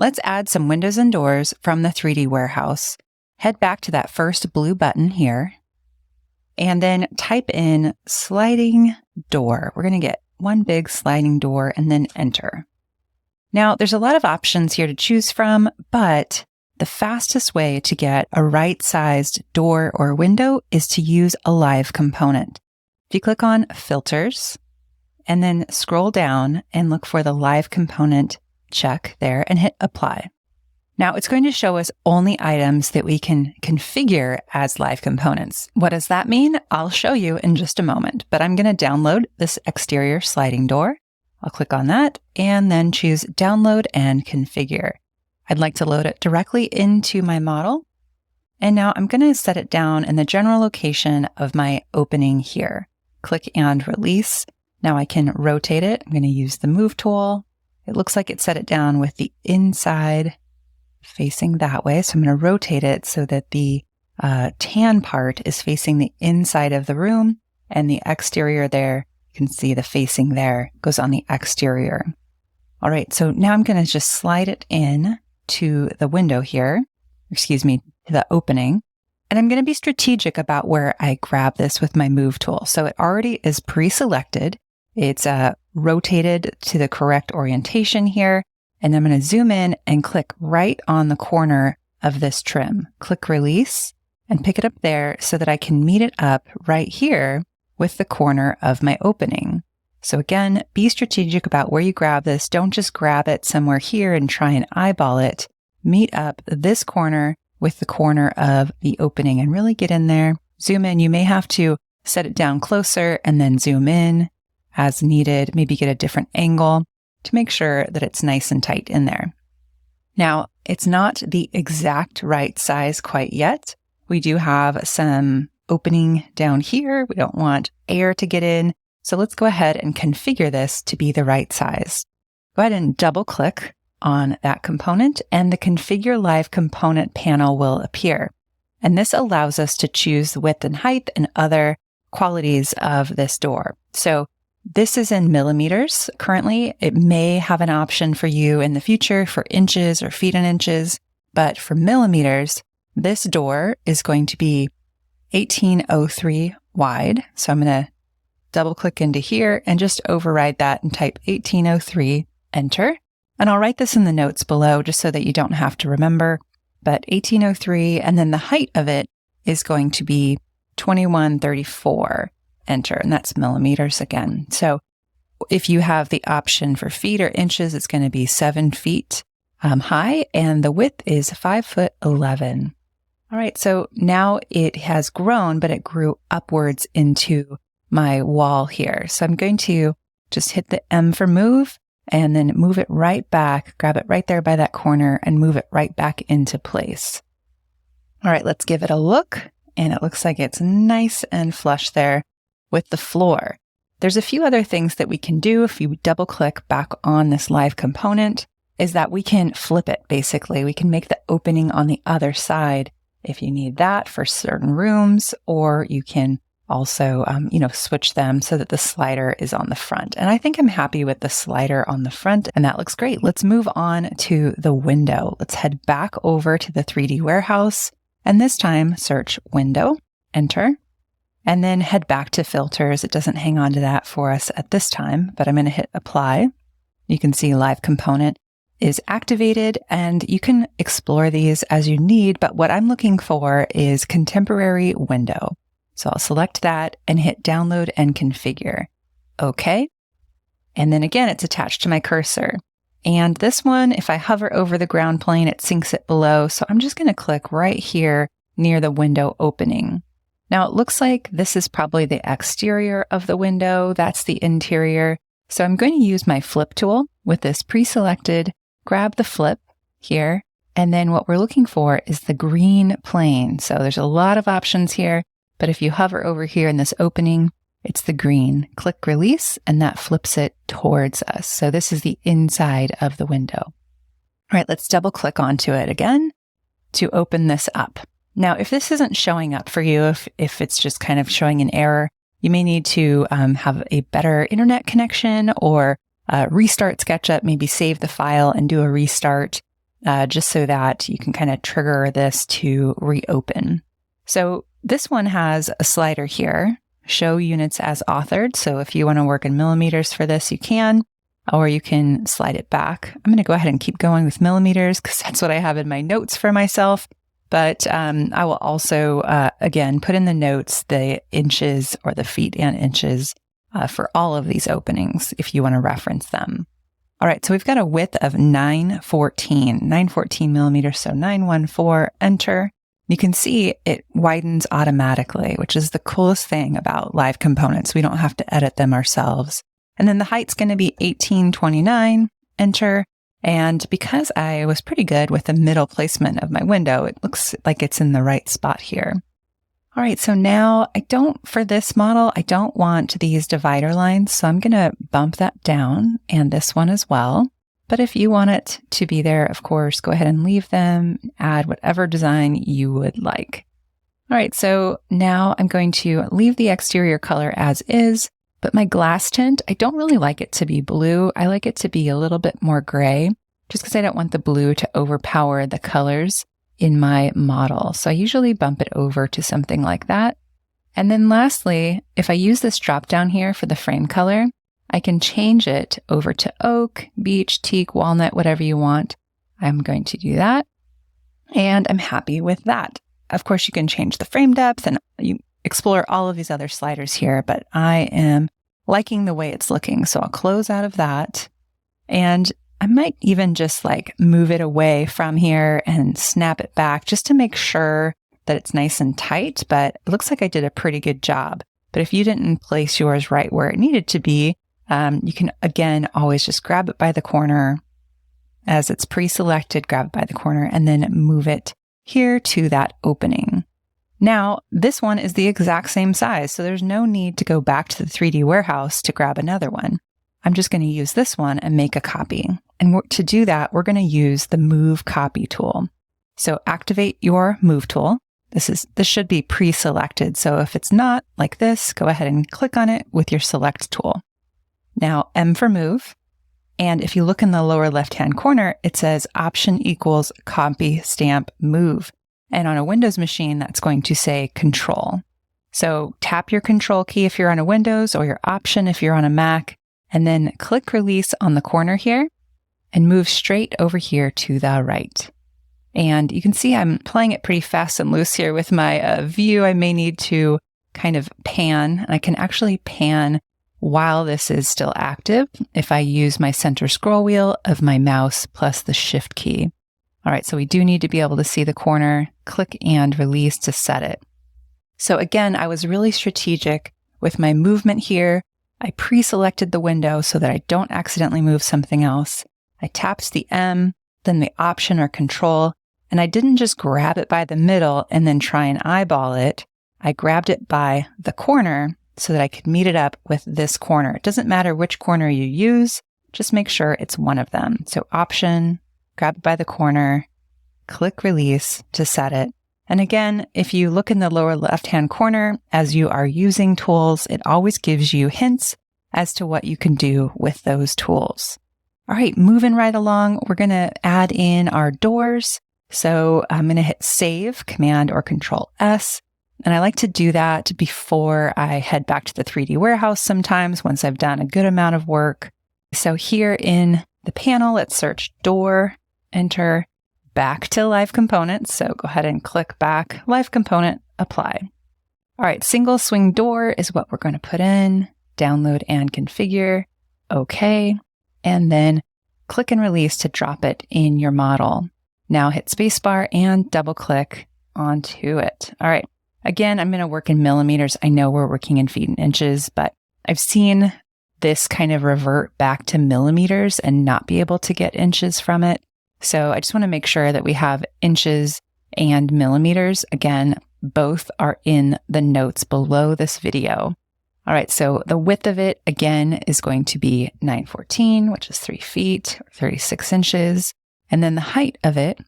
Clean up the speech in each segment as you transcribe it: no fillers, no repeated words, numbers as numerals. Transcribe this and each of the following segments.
let's add some windows and doors from the 3D warehouse. Head back to that first blue button here, and then type in sliding door. We're going to get one big sliding door and then enter. Now, there's a lot of options here to choose from, but the fastest way to get a right-sized door or window is to use a live component. If you click on Filters and then scroll down and look for the live component check there and hit Apply. Now, it's going to show us only items that we can configure as live components. What does that mean? I'll show you in just a moment, but I'm going to download this exterior sliding door. I'll click on that and then choose Download and Configure. I'd like to load it directly into my model. And now I'm going to set it down in the general location of my opening here. Click and release. Now I can rotate it. I'm going to use the Move tool. It looks like it set it down with the inside facing that way. So I'm going to rotate it so that the tan part is facing the inside of the room, and the exterior there, you can see the facing there goes on the exterior. All right, so now I'm going to just slide it in to the window here, to the opening. And I'm going to be strategic about where I grab this with my Move tool. So it already is pre-selected. It's rotated to the correct orientation here. And I'm going to zoom in and click right on the corner of this trim. Click Release and pick it up there so that I can meet it up right here with the corner of my opening. So again, be strategic about where you grab this. Don't just grab it somewhere here and try and eyeball it. Meet up this corner with the corner of the opening and really get in there. Zoom in. You may have to set it down closer and then zoom in as needed. Maybe get a different angle to make sure that it's nice and tight in there. Now, it's not the exact right size quite yet. We do have some opening down here. We don't want air to get in. So let's go ahead and configure this to be the right size. Go ahead and double click on that component and the Configure Live Component panel will appear. And this allows us to choose the width and height and other qualities of this door. So this is in millimeters currently. It may have an option for you in the future for inches or feet and inches, but for millimeters, this door is going to be 1803 wide. So I'm going to double click into here and just override that and type 1803, enter. And I'll write this in the notes below just so that you don't have to remember, but 1803, and then the height of it is going to be 2134. Enter, and that's millimeters again. So if you have the option for feet or inches, it's going to be 7 feet high, and the width is 5'11". All right, so now it has grown, but it grew upwards into my wall here. So I'm going to just hit the M for move and then move it right back, grab it right there by that corner and move it right back into place. All right, let's give it a look. And it looks like it's nice and flush there with the floor. There's a few other things that we can do if you double click back on this live component, is that we can flip it basically. We can make the opening on the other side if you need that for certain rooms, or you can also, switch them so that the slider is on the front. And I think I'm happy with the slider on the front, and that looks great. Let's move on to the window. Let's head back over to the 3D warehouse, and this time search Window, enter. And then head back to Filters. It doesn't hang on to that for us at this time, but I'm going to hit Apply. You can see Live Component is activated, and you can explore these as you need, but what I'm looking for is Contemporary Window. So I'll select that and hit Download and Configure. Okay. And then again, it's attached to my cursor. And this one, if I hover over the ground plane, it sinks it below. So I'm just going to click right here near the window opening. Now it looks like this is probably the exterior of the window. That's the interior. So I'm going to use my flip tool with this pre-selected, grab the flip here. And then what we're looking for is the green plane. So there's a lot of options here, but if you hover over here in this opening, it's the green. Click Release, and that flips it towards us. So this is the inside of the window. All right, let's double click onto it again to open this up. Now, if this isn't showing up for you, if it's just kind of showing an error, you may need to have a better internet connection or restart SketchUp, maybe save the file and do a restart. just so that you can kind of trigger this to reopen. So this one has a slider here, show units as authored. So if you want to work in millimeters for this, you can, or you can slide it back. I'm going to go ahead and keep going with millimeters because that's what I have in my notes for myself. But I will also, again, put in the notes the inches or the feet and inches for all of these openings if you want to reference them. All right, so we've got a width of 914 millimeters, so 914, enter. You can see it widens automatically, which is the coolest thing about live components. We don't have to edit them ourselves. And then the height's going to be 1829, enter. And because I was pretty good with the middle placement of my window, it looks like it's in the right spot here. All right, so now for this model, I don't want these divider lines, so I'm going to bump that down and this one as well. But if you want it to be there, of course, go ahead and leave them, add whatever design you would like. All right, so now I'm going to leave the exterior color as is, but my glass tint, I don't really like it to be blue. I like it to be a little bit more gray, just because I don't want the blue to overpower the colors in my model. So I usually bump it over to something like that. And then lastly, if I use this drop down here for the frame color, I can change it over to oak, beech, teak, walnut, whatever you want. I'm going to do that. And I'm happy with that. Of course, you can change the frame depth and you explore all of these other sliders here, but I am liking the way it's looking. So I'll close out of that. And I might even just move it away from here and snap it back just to make sure that it's nice and tight, but it looks like I did a pretty good job. But if you didn't place yours right where it needed to be, you can, again, always just grab it by the corner as it's pre-selected, grab it by the corner, and then move it here to that opening. Now, this one is the exact same size, so there's no need to go back to the 3D warehouse to grab another one. I'm just going to use this one and make a copy. And to do that, we're going to use the Move Copy tool. So activate your Move tool. This should be pre-selected. So if it's not like this, go ahead and click on it with your Select tool. Now, M for Move. And if you look in the lower left-hand corner, it says Option equals Copy, Stamp, Move. And on a Windows machine, that's going to say Control. So tap your Control key if you're on a Windows or your Option if you're on a Mac. And then click Release on the corner here and move straight over here to the right. And you can see I'm playing it pretty fast and loose here with my view. I may need to kind of pan. I can actually pan while this is still active if I use my center scroll wheel of my mouse plus the Shift key. All right, so we do need to be able to see the corner. Click and release to set it. So again, I was really strategic with my movement here. I pre-selected the window so that I don't accidentally move something else. I tapped the M, then the Option or Control, and I didn't just grab it by the middle and then try and eyeball it. I grabbed it by the corner so that I could meet it up with this corner. It doesn't matter which corner you use, just make sure it's one of them. So Option, grab it by the corner, click Release to set it. And again, if you look in the lower left-hand corner, as you are using tools, it always gives you hints as to what you can do with those tools. All right, moving right along, we're going to add in our doors. So I'm going to hit Save, Command or Control S. And I like to do that before I head back to the 3D warehouse sometimes once I've done a good amount of work. So here in the panel, let's search door, enter. Back to Live Components. So go ahead and click back, Live Component, apply. All right, single swing door is what we're going to put in. Download and configure. Okay. And then click and release to drop it in your model. Now hit spacebar and double click onto it. All right. Again, I'm going to work in millimeters. I know we're working in feet and inches, but I've seen this kind of revert back to millimeters and not be able to get inches from it. So I just want to make sure that we have inches and millimeters. Again, both are in the notes below this video. All right, so the width of it, again, is going to be 914, which is 3 feet, 36 inches. And then the height of it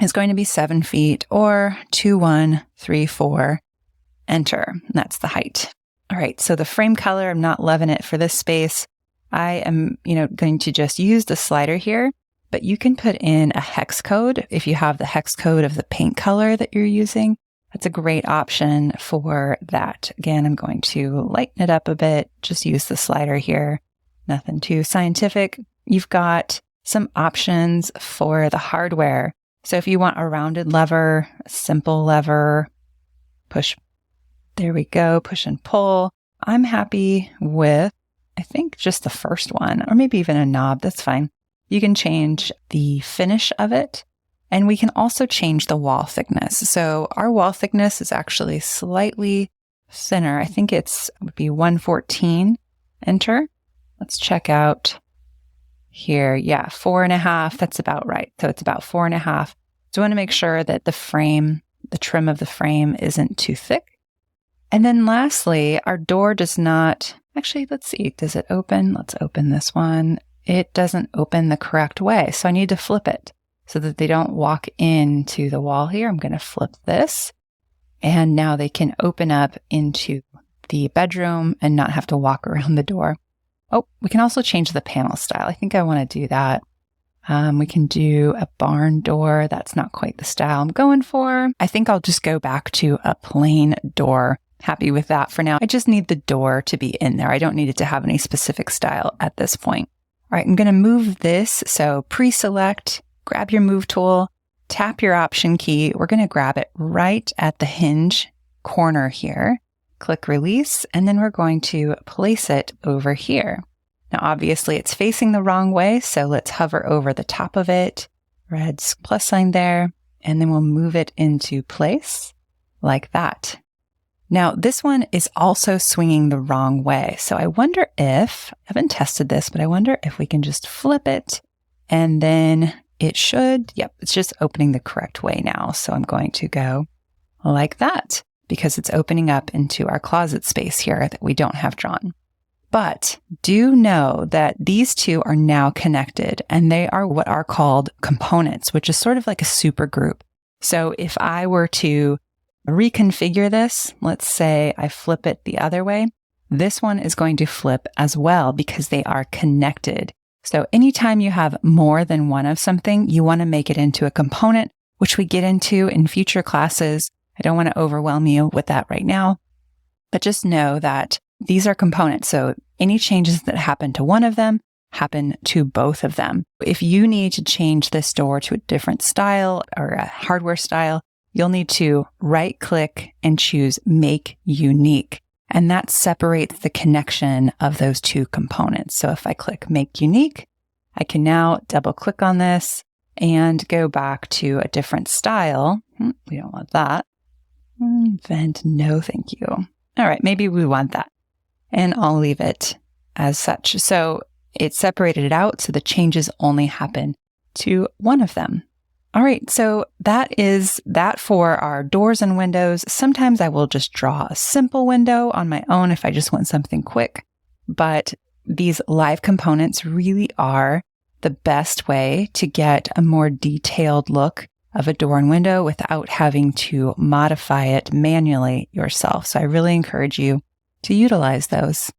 is going to be 7 feet or 2134, enter. And that's the height. All right, so the frame color, I'm not loving it for this space. I am, going to just use the slider here but you can put in a hex code if you have the hex code of the paint color that you're using. That's a great option for that. Again, I'm going to lighten it up a bit. Just use the slider here. Nothing too scientific. You've got some options for the hardware. So if you want a rounded lever, a simple lever, push, there we go, push and pull. I'm happy with, I think, just the first one, or maybe even a knob. That's fine. You can change the finish of it. And we can also change the wall thickness. So our wall thickness is actually slightly thinner. I think it would be 114. Enter. Let's check out here. Yeah, 4.5. That's about right. So it's about 4.5. So we want to make sure that the frame, the trim of the frame isn't too thick. And then lastly, our door does not, actually, let's see. Does it open? Let's open this one. It doesn't open the correct way. So I need to flip it so that they don't walk into the wall here. I'm going to flip this. And now they can open up into the bedroom and not have to walk around the door. Oh, we can also change the panel style. I think I want to do that. We can do a barn door. That's not quite the style I'm going for. I think I'll just go back to a plain door. Happy with that for now. I just need the door to be in there. I don't need it to have any specific style at this point. All right, I'm going to move this. So pre-select, grab your move tool, tap your option key. We're going to grab it right at the hinge corner here. Click release, and then we're going to place it over here. Now, obviously, it's facing the wrong way, so let's hover over the top of it, red plus sign there, and then we'll move it into place like that. Now, this one is also swinging the wrong way, so I wonder if, I haven't tested this, but I wonder if we can just flip it, and then it should, yep, it's just opening the correct way now. So I'm going to go like that, because it's opening up into our closet space here that we don't have drawn. But do know that these two are now connected, and they are what are called components, which is sort of like a super group. So if I were to reconfigure this, let's say I flip it the other way, this one is going to flip as well because they are connected. So anytime you have more than one of something, you want to make it into a component, which we get into in future classes. I don't want to overwhelm you with that right now, but just know that these are components. So any changes that happen to one of them happen to both of them. If you need to change this door to a different style or a hardware style, you'll need to right click and choose Make Unique. And that separates the connection of those two components. So if I click Make Unique, I can now double click on this and go back to a different style. We don't want that. Vent, no thank you. All right, maybe we want that. And I'll leave it as such. So it separated it out, so the changes only happen to one of them. All right, so that is that for our doors and windows. Sometimes I will just draw a simple window on my own if I just want something quick. But these live components really are the best way to get a more detailed look of a door and window without having to modify it manually yourself. So I really encourage you to utilize those.